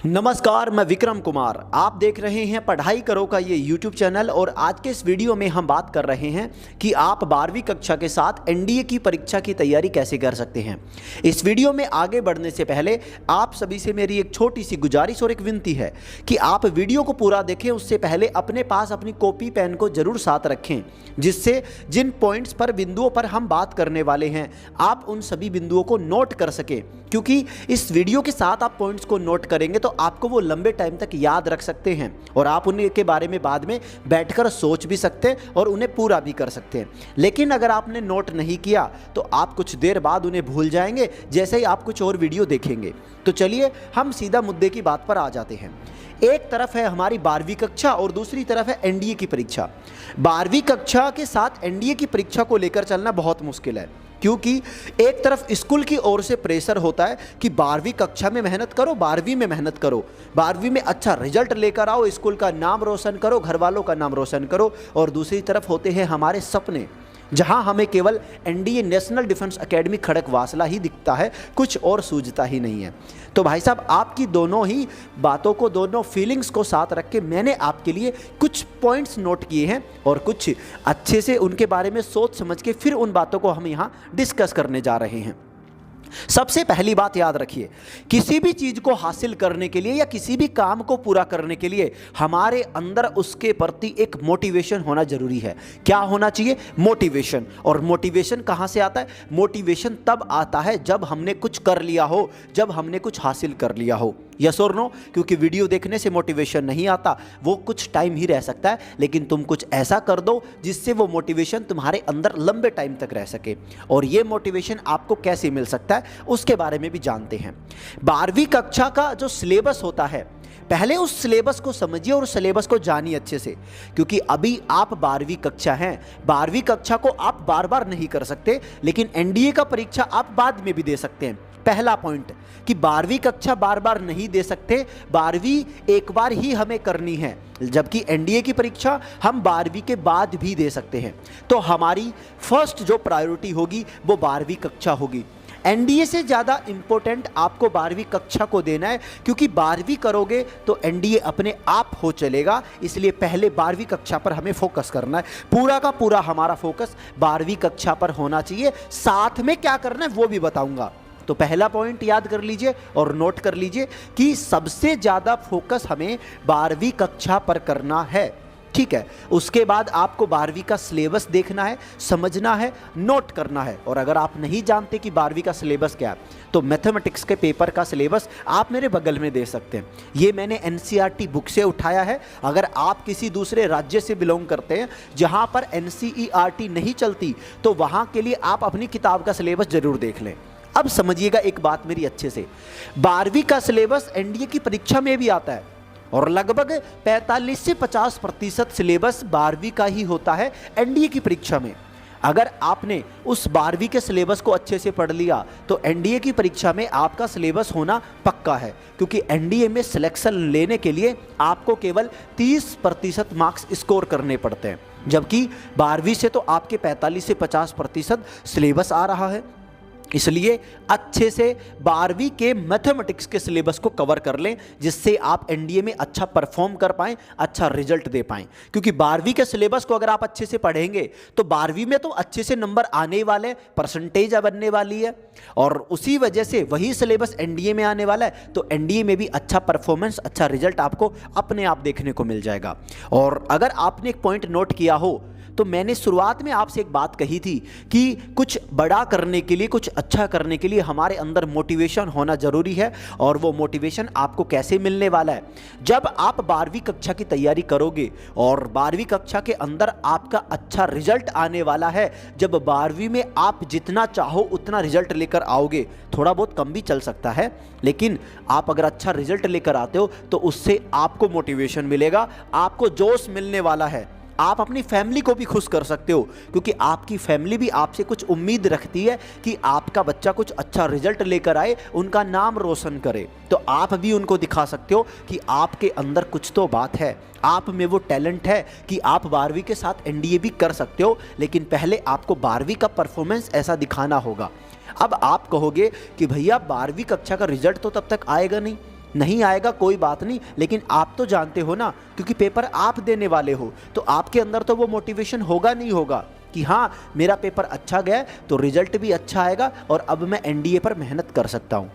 नमस्कार, मैं विक्रम कुमार। आप देख रहे हैं पढ़ाई करो का ये YouTube चैनल और आज के इस वीडियो में हम बात कर रहे हैं कि आप 12वीं कक्षा के साथ एनडीए की परीक्षा की तैयारी कैसे कर सकते हैं। इस वीडियो में आगे बढ़ने से पहले आप सभी से मेरी एक छोटी सी गुजारिश और एक विनती है कि आप वीडियो को पूरा देखें। उससे पहले अपने पास अपनी कॉपी पेन को जरूर साथ रखें, जिससे जिन पॉइंट्स पर बिंदुओं पर हम बात करने वाले हैं आप उन सभी बिंदुओं को नोट कर सकें, क्योंकि इस वीडियो के साथ आप पॉइंट्स को नोट करेंगे तो आपको वो लंबे टाइम तक याद रख सकते हैं और आप उनके बारे में बाद में बैठकर सोच भी सकते हैं और उन्हें पूरा भी कर सकते हैं। लेकिन अगर आपने नोट नहीं किया तो आप कुछ देर बाद उन्हें भूल जाएंगे जैसे ही आप कुछ और वीडियो देखेंगे। तो चलिए हम सीधा मुद्दे की बात पर आ जाते हैं। एक तरफ है हमारी 12वीं कक्षा और दूसरी तरफ है एनडीए की परीक्षा। 12वीं कक्षा के साथ एनडीए की परीक्षा को लेकर चलना बहुत मुश्किल है, क्योंकि एक तरफ स्कूल की ओर से प्रेशर होता है कि 12वीं कक्षा में मेहनत करो, 12वीं में मेहनत करो, 12वीं में अच्छा रिजल्ट लेकर आओ, स्कूल का नाम रोशन करो, घर वालों का नाम रोशन करो। और दूसरी तरफ होते हैं हमारे सपने, जहां हमें केवल NDA national defence academy Khadakwasla ही दिखता है, कुछ और सूझता ही नहीं है। तो भाई साहब, आपकी दोनों ही बातों को, दोनों फीलिंग्स को साथ रख के मैंने आपके लिए कुछ पॉइंट्स नोट किए हैं और कुछ अच्छे से उनके बारे में सोच समझ के फिर उन बातों को हम यहाँ डिस्कस करने जा रहे हैं। सबसे पहली बात याद रखिए, किसी भी चीज को हासिल करने के लिए या किसी भी काम को पूरा करने के लिए हमारे अंदर उसके प्रति एक मोटिवेशन होना जरूरी है। क्या होना चाहिए? मोटिवेशन। और मोटिवेशन कहां से आता है? मोटिवेशन तब आता है जब हमने कुछ कर लिया हो, जब हमने कुछ हासिल कर लिया हो। यस और नो? क्योंकि वीडियो देखने से मोटिवेशन नहीं आता, वो कुछ टाइम ही रह सकता है, लेकिन तुम कुछ ऐसा कर दो जिससे वो मोटिवेशन तुम्हारे अंदर लंबे टाइम तक रह सके। और ये मोटिवेशन आपको कैसे मिल सकता है उसके बारे में भी जानते हैं। 12वीं कक्षा का जो सिलेबस होता है, पहले उस सिलेबस को समझिए और सिलेबस को जानिए अच्छे से, क्योंकि अभी आप 12वीं कक्षा हैं। 12वीं कक्षा को आप बार बार नहीं कर सकते, लेकिन एनडीए का परीक्षा आप बाद में भी दे सकते हैं। पहला पॉइंट कि 12वीं कक्षा बार बार नहीं दे सकते, 12वीं एक बार ही हमें करनी है, जबकि एनडीए की परीक्षा हम 12वीं के बाद भी दे सकते हैं। तो हमारी फर्स्ट जो प्रायोरिटी होगी वो 12वीं कक्षा होगी। एनडीए से ज़्यादा इंपॉर्टेंट आपको 12वीं कक्षा को देना है, क्योंकि 12वीं करोगे तो एनडीए अपने आप हो चलेगा। इसलिए पहले 12वीं कक्षा पर हमें फोकस करना है। पूरा का पूरा हमारा फोकस 12वीं कक्षा पर होना चाहिए। साथ में क्या करना है वो भी बताऊंगा। तो पहला पॉइंट याद कर लीजिए और नोट कर लीजिए कि सबसे ज़्यादा फोकस हमें 12वीं कक्षा पर करना है। ठीक है, उसके बाद आपको 12वीं का सिलेबस देखना है, समझना है, नोट करना है। और अगर आप नहीं जानते कि 12वीं का सिलेबस क्या है, तो मैथमेटिक्स के पेपर का सिलेबस आप मेरे बगल में दे सकते हैं। ये मैंने एनसीईआरटी बुक से उठाया है। अगर आप किसी दूसरे राज्य से बिलोंग करते हैं जहां पर एनसीईआरटी नहीं चलती, तो वहां के लिए आप अपनी किताब का सिलेबस जरूर देख लें। अब समझिएगा एक बात मेरी अच्छे से, 12वीं का सिलेबस एनडीए की परीक्षा में भी आता है और लगभग 45 से 50% सिलेबस 12वीं का ही होता है एनडीए की परीक्षा में। अगर आपने उस 12वीं के सिलेबस को अच्छे से पढ़ लिया तो एनडीए की परीक्षा में आपका सिलेबस होना पक्का है, क्योंकि एनडीए में सिलेक्शन लेने के लिए आपको केवल 30% मार्क्स स्कोर करने पड़ते हैं, जबकि 12वीं से तो आपके 45 से 50% सिलेबस आ रहा है। इसलिए अच्छे से 12वीं के मैथमेटिक्स के सिलेबस को कवर कर लें, जिससे आप एनडीए में अच्छा परफॉर्म कर पाएं, अच्छा रिजल्ट दे पाएं। क्योंकि 12वीं के सिलेबस को अगर आप अच्छे से पढ़ेंगे तो 12वीं में तो अच्छे से नंबर आने वाले, परसेंटेज बनने वाली है, और उसी वजह से वही सिलेबस एनडीए में आने वाला है, तो एनडीए में भी अच्छा परफॉर्मेंस, अच्छा रिजल्ट आपको अपने आप देखने को मिल जाएगा। और अगर आपने एक पॉइंट नोट किया हो तो मैंने शुरुआत में आपसे एक बात कही थी कि कुछ बड़ा करने के लिए, कुछ अच्छा करने के लिए हमारे अंदर मोटिवेशन होना जरूरी है। और वो मोटिवेशन आपको कैसे मिलने वाला है? जब आप 12वीं कक्षा की तैयारी करोगे और 12वीं कक्षा के अंदर आपका अच्छा रिजल्ट आने वाला है, जब 12वीं में आप जितना चाहो उतना रिजल्ट लेकर आओगे, थोड़ा बहुत कम भी चल सकता है, लेकिन आप अगर अच्छा रिजल्ट लेकर आते हो तो उससे आपको मोटिवेशन मिलेगा, आपको जोश मिलने वाला है। आप अपनी फैमिली को भी खुश कर सकते हो, क्योंकि आपकी फैमिली भी आपसे कुछ उम्मीद रखती है कि आपका बच्चा कुछ अच्छा रिजल्ट लेकर आए, उनका नाम रोशन करे। तो आप भी उनको दिखा सकते हो कि आपके अंदर कुछ तो बात है, आप में वो टैलेंट है कि आप 12वीं के साथ एनडीए भी कर सकते हो। लेकिन पहले आपको 12वीं का परफॉर्मेंस ऐसा दिखाना होगा। अब आप कहोगे कि भैया 12वीं कक्षा का रिजल्ट तो तब तक आएगा नहीं, नहीं आएगा कोई बात नहीं, लेकिन आप तो जानते हो ना, क्योंकि पेपर आप देने वाले हो, तो आपके अंदर तो वो मोटिवेशन होगा नहीं होगा कि हाँ मेरा पेपर अच्छा गया तो रिजल्ट भी अच्छा आएगा और अब मैं एनडीए पर मेहनत कर सकता हूँ।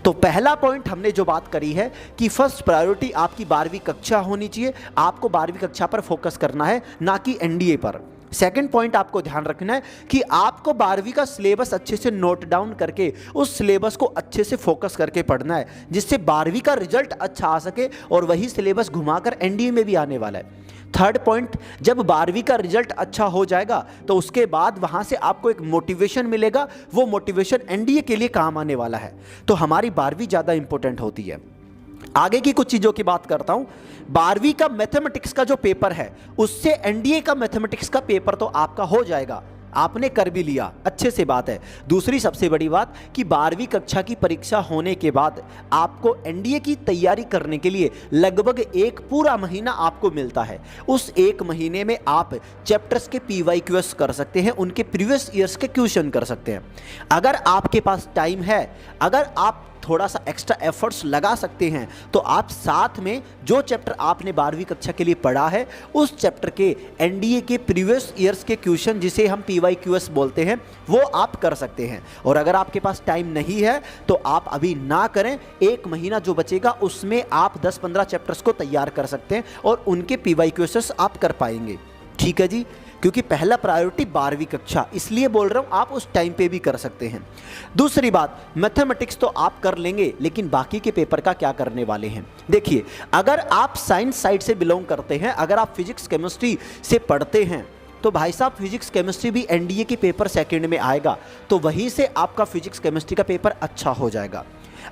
तो पहला पॉइंट हमने जो बात करी है कि फर्स्ट प्रायोरिटी आपकी 12वीं कक्षा होनी चाहिए, आपको 12वीं कक्षा पर फोकस करना है, ना कि एनडीए पर। सेकंड पॉइंट आपको ध्यान रखना है कि आपको 12वीं का सिलेबस अच्छे से नोट डाउन करके उस सिलेबस को अच्छे से फोकस करके पढ़ना है, जिससे 12वीं का रिजल्ट अच्छा आ सके और वही सिलेबस घुमाकर एनडीए में भी आने वाला है। थर्ड पॉइंट, जब 12वीं का रिजल्ट अच्छा हो जाएगा तो उसके बाद वहां से आपको एक मोटिवेशन मिलेगा, वो मोटिवेशन एनडीए के लिए काम आने वाला है। तो हमारी 12वीं ज़्यादा इंपॉर्टेंट होती है। आगे की कुछ चीज़ों की बात करता हूं। 12वीं का मैथमेटिक्स का जो पेपर है उससे एनडीए का मैथमेटिक्स का पेपर तो आपका हो जाएगा, आपने कर भी लिया, अच्छे से बात है। दूसरी सबसे बड़ी बात कि 12वीं कक्षा की परीक्षा होने के बाद आपको एनडीए की तैयारी करने के लिए लगभग एक पूरा महीना आपको मिलता है। उस एक महीने में आप चैप्टर्स के पीवाईक्यूएस कर सकते हैं, उनके प्रीवियस ईयर्स के क्वेश्चन कर सकते हैं। अगर आपके पास टाइम है, अगर आप थोड़ा सा एक्स्ट्रा एफर्ट्स लगा सकते हैं, तो आप साथ में जो चैप्टर आपने 12वीं कक्षा के लिए पढ़ा है उस चैप्टर के एनडीए के प्रीवियस ईयर्स के क्वेश्चन, जिसे हम पीवाईक्यूएस बोलते हैं, वो आप कर सकते हैं। और अगर आपके पास टाइम नहीं है तो आप अभी ना करें, एक महीना जो बचेगा उसमें आप 10-15 चैप्टर्स को तैयार कर सकते हैं और उनके पीवाईक्यूएस आप कर पाएंगे। ठीक है जी, क्योंकि पहला प्रायोरिटी 12वीं कक्षा, इसलिए बोल रहा हूं आप उस टाइम पे भी कर सकते हैं। दूसरी बात, मैथमेटिक्स तो आप कर लेंगे, लेकिन बाकी के पेपर का क्या करने वाले हैं? देखिए, अगर आप साइंस साइड से बिलोंग करते हैं, अगर आप फिजिक्स केमिस्ट्री से पढ़ते हैं, तो भाई साहब फिजिक्स केमिस्ट्री भी एनडीए के पेपर सेकंड में आएगा, तो वहीं से आपका फिजिक्स केमिस्ट्री का पेपर अच्छा हो जाएगा।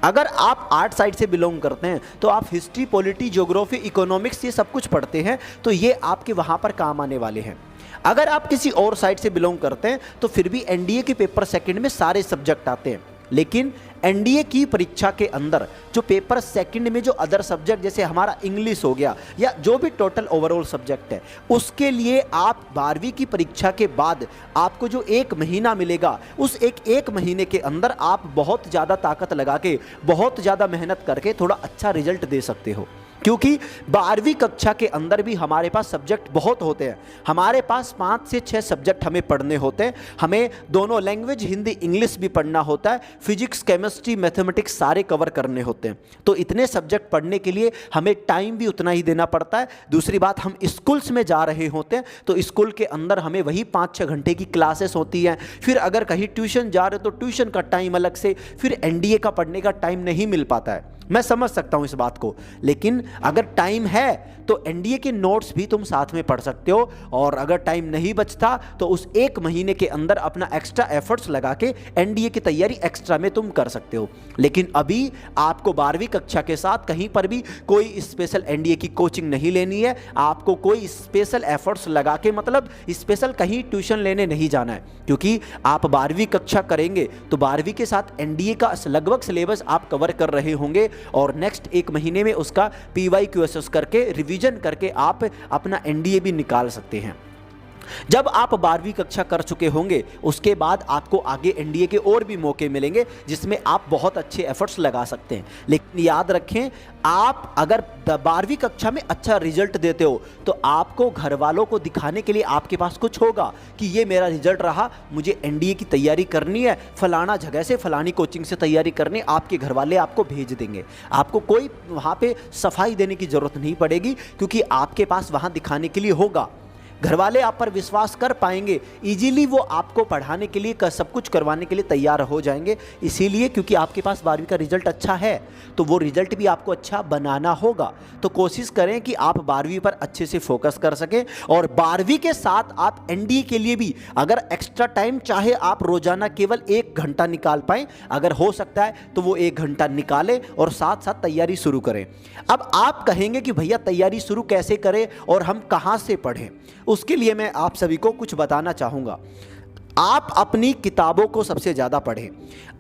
अगर आप आर्ट साइड से बिलोंग करते हैं तो आप हिस्ट्री, पॉलिटी, ज्योग्राफी, इकोनॉमिक्स ये सब कुछ पढ़ते हैं, तो ये आपके वहाँ पर काम आने वाले हैं। अगर आप किसी और साइड से बिलोंग करते हैं तो फिर भी एनडीए के पेपर सेकंड में सारे सब्जेक्ट आते हैं, लेकिन एनडीए की परीक्षा के अंदर जो पेपर सेकंड में जो अदर सब्जेक्ट, जैसे हमारा इंग्लिश हो गया या जो भी टोटल ओवरऑल सब्जेक्ट है, उसके लिए आप 12वीं की परीक्षा के बाद आपको जो एक महीना मिलेगा, उस एक महीने के अंदर आप बहुत ज़्यादा ताकत लगा के, बहुत ज़्यादा मेहनत करके थोड़ा अच्छा रिजल्ट दे सकते हो। क्योंकि 12वीं कक्षा के अंदर भी हमारे पास सब्जेक्ट बहुत होते हैं, हमारे पास 5 से 6 सब्जेक्ट हमें पढ़ने होते हैं, हमें दोनों लैंग्वेज हिंदी इंग्लिश भी पढ़ना होता है, फिजिक्स केमिस्ट्री मैथमेटिक्स सारे कवर करने होते हैं। तो इतने सब्जेक्ट पढ़ने के लिए हमें टाइम भी उतना ही देना पड़ता है। दूसरी बात, हम स्कूल्स में जा रहे होते हैं तो स्कूल के अंदर हमें वही 5-6 घंटे की क्लासेस होती हैं, फिर अगर कहीं ट्यूशन जा रहे हो तो ट्यूशन का टाइम अलग से, फिर एनडीए का पढ़ने का टाइम नहीं मिल पाता है। मैं समझ सकता हूं इस बात को, लेकिन अगर टाइम है तो एनडीए के नोट्स भी तुम साथ में पढ़ सकते हो, और अगर टाइम नहीं बचता तो उस एक महीने के अंदर अपना एक्स्ट्रा एफर्ट्स लगा के एनडीए की तैयारी एक्स्ट्रा में तुम कर सकते हो। लेकिन अभी आपको 12वीं कक्षा के साथ कहीं पर भी कोई स्पेशल एनडीए की कोचिंग नहीं लेनी है, आपको कोई स्पेशल एफर्ट्स लगा के, मतलब स्पेशल कहीं ट्यूशन लेने नहीं जाना है, क्योंकि आप 12वीं कक्षा करेंगे तो 12वीं के साथ एनडीए का लगभग सिलेबस आप कवर कर रहे होंगे, और नेक्स्ट एक महीने में उसका पीवाईक्यूएस करके रिवीजन करके आप अपना एनडीए भी निकाल सकते हैं। जब आप 12वीं कक्षा कर चुके होंगे उसके बाद आपको आगे एनडीए के और भी मौके मिलेंगे जिसमें आप बहुत अच्छे एफर्ट्स लगा सकते हैं। लेकिन याद रखें, आप अगर 12वीं कक्षा में अच्छा रिजल्ट देते हो तो आपको घर वालों को दिखाने के लिए आपके पास कुछ होगा कि ये मेरा रिजल्ट रहा, मुझे एनडीए की तैयारी करनी है, फलाना जगह से फलानी कोचिंग से तैयारी करनी, आपके घर वाले आपको भेज देंगे। आपको कोई वहाँ पे सफाई देने की ज़रूरत नहीं पड़ेगी, क्योंकि आपके पास वहाँ दिखाने के लिए होगा। घर वाले आप पर विश्वास कर पाएंगे, इजीली वो आपको पढ़ाने के लिए, सब कुछ करवाने के लिए तैयार हो जाएंगे। इसीलिए क्योंकि आपके पास 12वीं का रिजल्ट अच्छा है तो वो रिजल्ट भी आपको अच्छा बनाना होगा। तो कोशिश करें कि आप 12वीं पर अच्छे से फोकस कर सकें, और 12वीं के साथ आप एनडीए के लिए भी अगर एक्स्ट्रा टाइम चाहे आप रोजाना केवल 1 घंटा निकाल पाएं, अगर हो सकता है तो वो 1 घंटा निकालें और साथ साथ तैयारी शुरू करें। अब आप कहेंगे कि भैया तैयारी शुरू कैसे करें और हम कहाँ से पढ़ें? उसके लिए मैं आप सभी को कुछ बताना चाहूँगा। आप अपनी किताबों को सबसे ज़्यादा पढ़ें।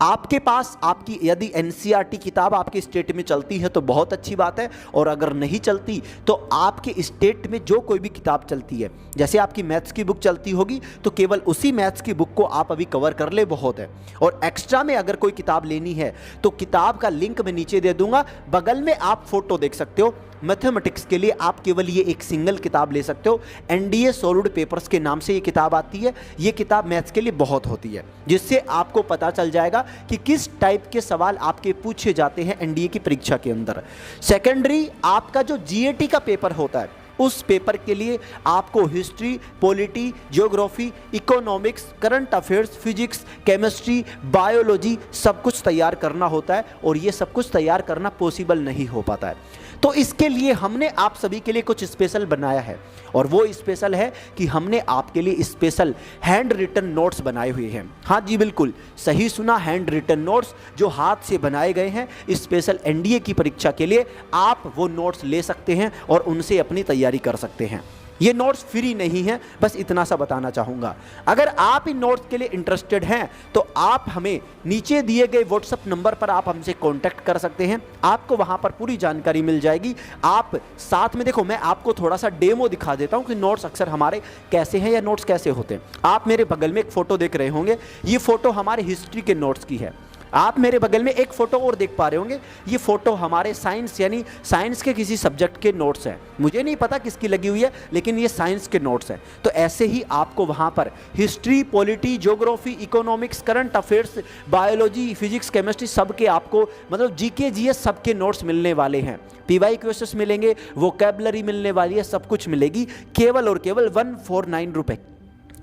आपके पास आपकी यदि एनसीईआरटी किताब आपके स्टेट में चलती है तो बहुत अच्छी बात है, और अगर नहीं चलती तो आपके स्टेट में जो कोई भी किताब चलती है, जैसे आपकी मैथ्स की बुक चलती होगी तो केवल उसी मैथ्स की बुक को आप अभी कवर कर ले, बहुत है। और एक्स्ट्रा में अगर कोई किताब लेनी है तो किताब का लिंक मैं नीचे दे दूंगा, बगल में आप फोटो देख सकते हो। मैथमेटिक्स के लिए आप केवल ये एक सिंगल किताब ले सकते हो, एनडीए सॉलिड पेपर्स के नाम से ये किताब आती है। ये किताब मैथ्स के लिए बहुत होती है, जिससे आपको पता चल जाएगा कि किस टाइप के सवाल आपके पूछे जाते हैं एनडीए की परीक्षा के अंदर। सेकेंडरी आपका जो जीएटी का पेपर होता है, उस पेपर के लिए आपको history, polity, geography, economics, current affairs, physics, chemistry, biology सब कुछ तैयार करना होता है, और ये सब कुछ तैयार करना पॉसिबल नहीं हो पाता है। तो इसके लिए हमने आप सभी के लिए कुछ स्पेशल बनाया है, और वो स्पेशल है कि हमने आपके लिए स्पेशल हैंड रिटन नोट्स बनाए हुए हैं। हाँ जी, बिल्कुल सही सुना, हैंड रिटन नोट्स जो हाथ से बनाए गए हैं स्पेशल एनडीए की परीक्षा के लिए। आप वो नोट्स ले सकते हैं और उनसे अपनी तैयारी कर सकते हैं। ये नोट्स फ्री नहीं है, बस इतना सा बताना चाहूँगा। अगर आप इन नोट्स के लिए इंटरेस्टेड हैं तो आप हमें नीचे दिए गए व्हाट्सएप नंबर पर आप हमसे कांटेक्ट कर सकते हैं, आपको वहाँ पर पूरी जानकारी मिल जाएगी। आप साथ में देखो, मैं आपको थोड़ा सा डेमो दिखा देता हूँ कि नोट्स अक्सर हमारे कैसे हैं या नोट्स कैसे होते हैं। आप मेरे बगल में एक फ़ोटो देख रहे होंगे, ये फ़ोटो हमारे हिस्ट्री के नोट्स की है। आप मेरे बगल में एक फ़ोटो और देख पा रहे होंगे, ये फ़ोटो हमारे साइंस यानी साइंस के किसी सब्जेक्ट के नोट्स हैं। मुझे नहीं पता किसकी लगी हुई है, लेकिन ये साइंस के नोट्स हैं। तो ऐसे ही आपको वहाँ पर history, polity, geography, economics, current affairs, biology, physics, chemistry सबके आपको मतलब जीके जीएस सबके नोट्स मिलने वाले हैं। पीवाई क्वेश्चंस मिलेंगे, वोकैबुलरी मिलने वाली है, सब कुछ मिलेगी केवल और केवल 149 रुपये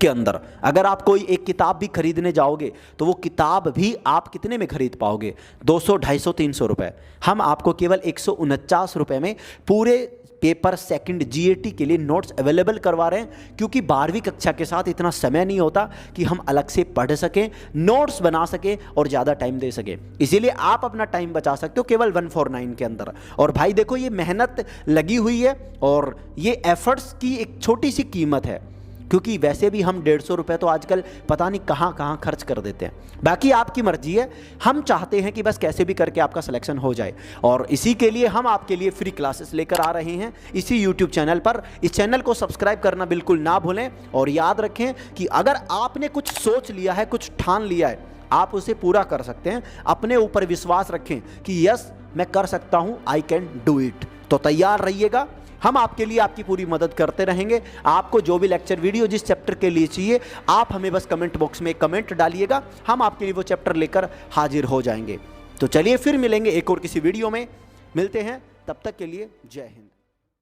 के अंदर। अगर आप कोई एक किताब भी खरीदने जाओगे तो वो किताब भी आप कितने में खरीद पाओगे? 200, 250, 300 रुपये। हम आपको केवल 149 रुपये में पूरे पेपर सेकंड जीएटी के लिए नोट्स अवेलेबल करवा रहे हैं, क्योंकि 12वीं कक्षा के साथ इतना समय नहीं होता कि हम अलग से पढ़ सकें, नोट्स बना सकें और ज़्यादा टाइम दे सकें। इसीलिए आप अपना टाइम बचा सकते हो केवल 149 के अंदर। और भाई देखो, ये मेहनत लगी हुई है और ये एफर्ट्स की एक छोटी सी कीमत है, क्योंकि वैसे भी हम 150 रुपये तो आजकल पता नहीं कहाँ कहाँ खर्च कर देते हैं। बाकी आपकी मर्जी है, हम चाहते हैं कि बस कैसे भी करके आपका सिलेक्शन हो जाए, और इसी के लिए हम आपके लिए फ्री क्लासेस लेकर आ रहे हैं इसी यूट्यूब चैनल पर। इस चैनल को सब्सक्राइब करना बिल्कुल ना भूलें, और याद रखें कि अगर आपने कुछ सोच लिया है, कुछ ठान लिया है, आप उसे पूरा कर सकते हैं। अपने ऊपर विश्वास रखें कि यस मैं कर सकता हूँ, आई कैन डू इट। तो तैयार रहिएगा, हम आपके लिए आपकी पूरी मदद करते रहेंगे। आपको जो भी लेक्चर वीडियो जिस चैप्टर के लिए चाहिए, आप हमें बस कमेंट बॉक्स में कमेंट डालिएगा, हम आपके लिए वो चैप्टर लेकर हाजिर हो जाएंगे। तो चलिए फिर मिलेंगे एक और किसी वीडियो में, मिलते हैं, तब तक के लिए जय हिंद।